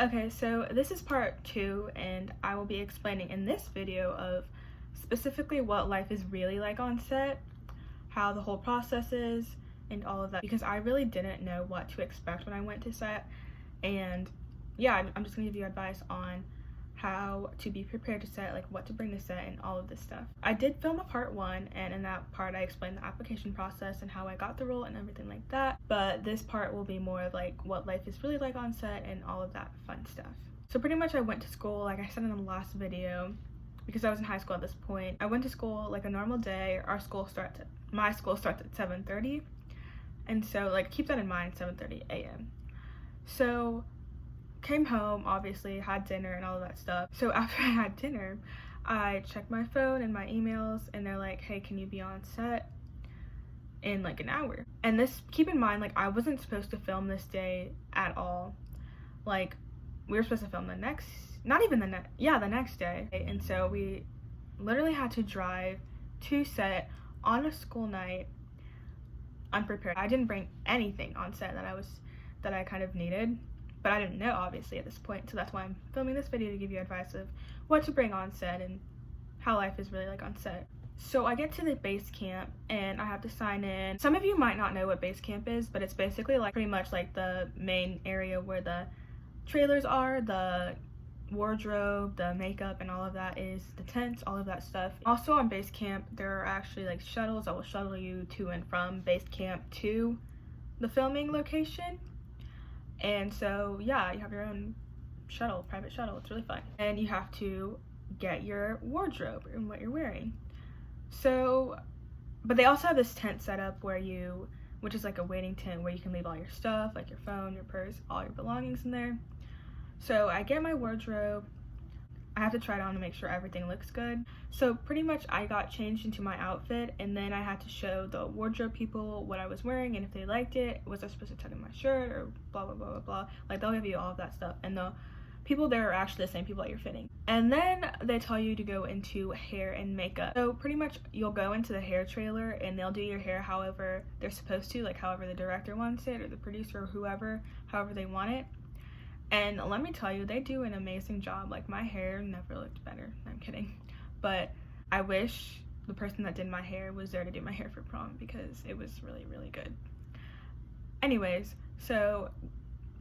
Okay, so this is part 2, and I will be explaining in this video of specifically what life is really like on set, how the whole process is, and all of that, because I really didn't know what to expect when I went to set. And yeah, I'm just gonna give you advice on how to be prepared to set, like what to bring to set and all of this stuff. I did film a part 1, and in that part I explained the application process and how I got the role and everything like that, but this part will be more of like what life is really like on set and all of that fun stuff. So pretty much I went to school, like I said in the last video, because I was in high school at this point. I went to school like a normal day. My school starts at 7:30, and so like keep that in mind, 7:30 a.m. So came home, obviously had dinner and all of that stuff. So after I had dinner, I checked my phone and my emails, and they're like, hey, can you be on set in like an hour? And this, keep in mind, like I wasn't supposed to film this day at all. Like we were supposed to film the next day. And so we literally had to drive to set on a school night unprepared. I didn't bring anything on set that I kind of needed, but I didn't know obviously at this point, so that's why I'm filming this video, to give you advice of what to bring on set and how life is really like on set. So I get to the base camp and I have to sign in. Some of you might not know what base camp is, but it's basically like pretty much like the main area where the trailers are, the wardrobe, the makeup, and all of that is the tents, all of that stuff. Also on base camp there are actually like shuttles that will shuttle you to and from base camp to the filming location. And so yeah, you have your own shuttle, private shuttle. It's really fun. And you have to get your wardrobe and what you're wearing. So, but they also have this tent set up which is like a waiting tent where you can leave all your stuff, like your phone, your purse, all your belongings in there. So I get my wardrobe. I have to try it on to make sure everything looks good. So pretty much I got changed into my outfit, and then I had to show the wardrobe people what I was wearing and if they liked it. Was I supposed to tuck in my shirt or blah blah blah blah blah. Like they'll give you all of that stuff, and the people there are actually the same people that you're fitting. And then they tell you to go into hair and makeup. So pretty much you'll go into the hair trailer and they'll do your hair however they're supposed to, like however the director wants it or the producer or whoever, however they want it. And let me tell you, they do an amazing job. Like my hair never looked better. I'm kidding. But I wish the person that did my hair was there to do my hair for prom, because it was really, really good. Anyways, so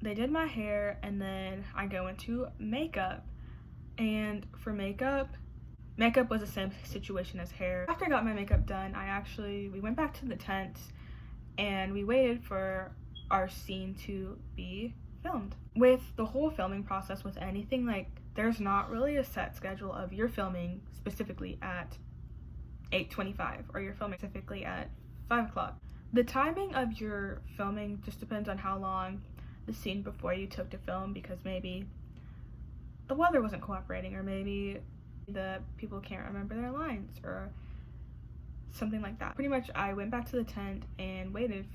they did my hair, and then I go into makeup. And for makeup was the same situation as hair. After I got my makeup done, we went back to the tent and we waited for our scene to be filmed. With the whole filming process with anything, like there's not really a set schedule of you're filming specifically at 8:25 or you're filming specifically at 5 o'clock. The timing of your filming just depends on how long the scene before you took to film, because maybe the weather wasn't cooperating, or maybe the people can't remember their lines or something like that. Pretty much I went back to the tent and waited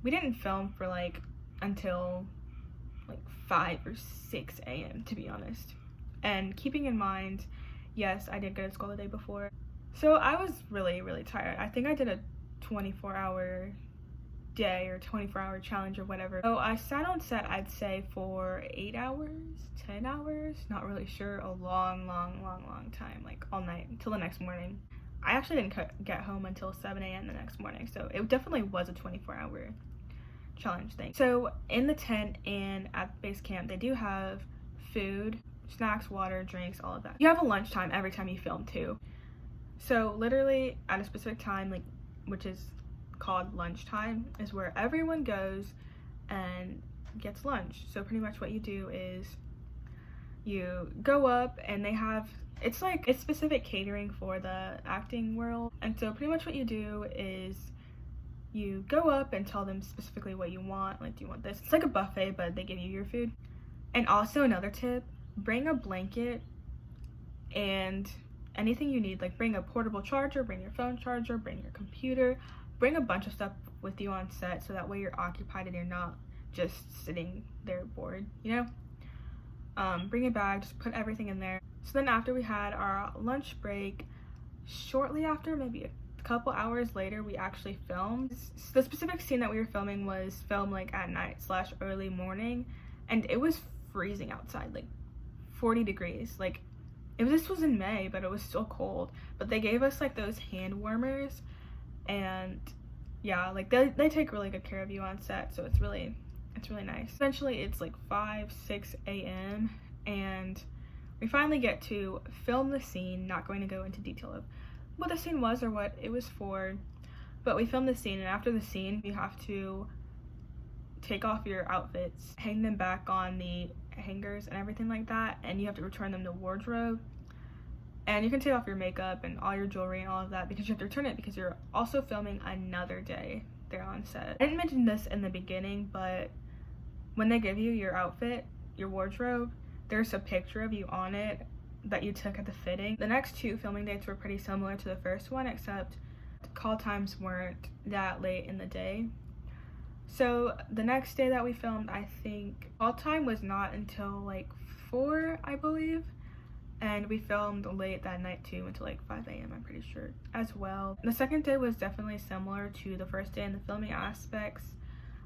we didn't film for like until like 5 or 6 a.m. to be honest. And keeping in mind, yes, I did go to school the day before, so I was really, really tired. I think I did a 24-hour day or 24-hour challenge or whatever. So I sat on set, I'd say for 8 hours, 10 hours, not really sure, a long time, like all night until the next morning. I actually didn't get home until 7 a.m. the next morning, so it definitely was a 24-hour challenge thing. So in the tent and at base camp, they do have food, snacks, water, drinks, all of that. You have a lunchtime every time you film too. So literally at a specific time, like which is called lunchtime, is where everyone goes and gets lunch. So pretty much what you do is you go up, and it's specific catering for the acting world. And so pretty much what you do is you go up and tell them specifically what you want. Like, do you want this? It's like a buffet, but they give you your food. And also another tip, bring a blanket and anything you need. Like bring a portable charger, bring your phone charger, bring your computer, bring a bunch of stuff with you on set, so that way you're occupied and you're not just sitting there bored, you know? Bring a bag, just put everything in there. So then after we had our lunch break, shortly after, maybe a couple hours later, we actually filmed. The specific scene that we were filming was filmed like at night / early morning, and it was freezing outside, like 40 degrees. Like, this was in May, but it was still cold. But they gave us like those hand warmers, and yeah, like they take really good care of you on set, so it's really nice. Eventually it's like 5-6 a.m. and we finally get to film the scene. Not going to go into detail of what the scene was or what it was for, but we filmed the scene, and after the scene you have to take off your outfits, hang them back on the hangers and everything like that, and you have to return them to wardrobe. And you can take off your makeup and all your jewelry and all of that because you have to return it because you're also filming another day there on set. I didn't mention this in the beginning, but when they give you your outfit, your wardrobe, there's a picture of you on it that you took at the fitting. The next 2 filming dates were pretty similar to the first one, except call times weren't that late in the day. So the next day that we filmed, I think call time was not until like 4, I believe. And we filmed late that night too, until like 5 a.m. I'm pretty sure as well. The second day was definitely similar to the first day in the filming aspects,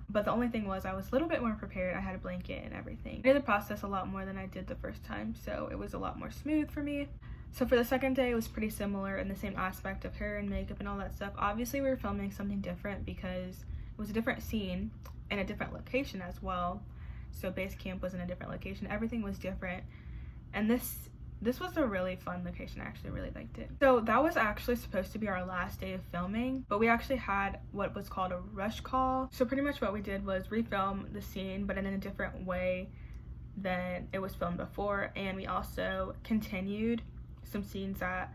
but the only thing was I was a little bit more prepared. I had a blanket and everything. I did the process a lot more than I did the first time, so it was a lot more smooth for me. So for the second day, it was pretty similar in the same aspect of hair and makeup and all that stuff. Obviously we were filming something different because it was a different scene and a different location as well. So base camp was in a different location. Everything was different, and this was a really fun location. I actually really liked it. So that was actually supposed to be our last day of filming, but we actually had what was called a rush call. So pretty much what we did was refilm the scene, but in a different way than it was filmed before. And we also continued some scenes that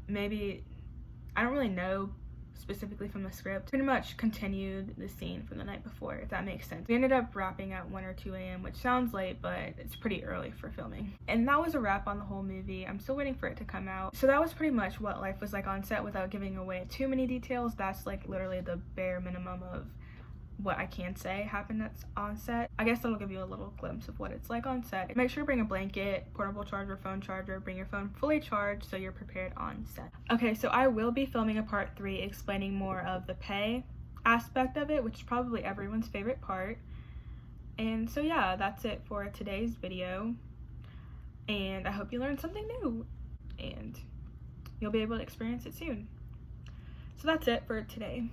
maybe, I don't really know specifically from the script, pretty much continued the scene from the night before, if that makes sense. We ended up wrapping at 1 or 2 a.m., which sounds late, but it's pretty early for filming. And that was a wrap on the whole movie. I'm still waiting for it to come out. So that was pretty much what life was like on set without giving away too many details. That's like literally the bare minimum of what I can say happened that's on set. I guess that'll give you a little glimpse of what it's like on set. Make sure to bring a blanket, portable charger, phone charger, bring your phone fully charged so you're prepared on set. Okay, so I will be filming a part 3 explaining more of the pay aspect of it, which is probably everyone's favorite part. And so yeah, that's it for today's video, and I hope you learned something new and you'll be able to experience it soon. So that's it for today.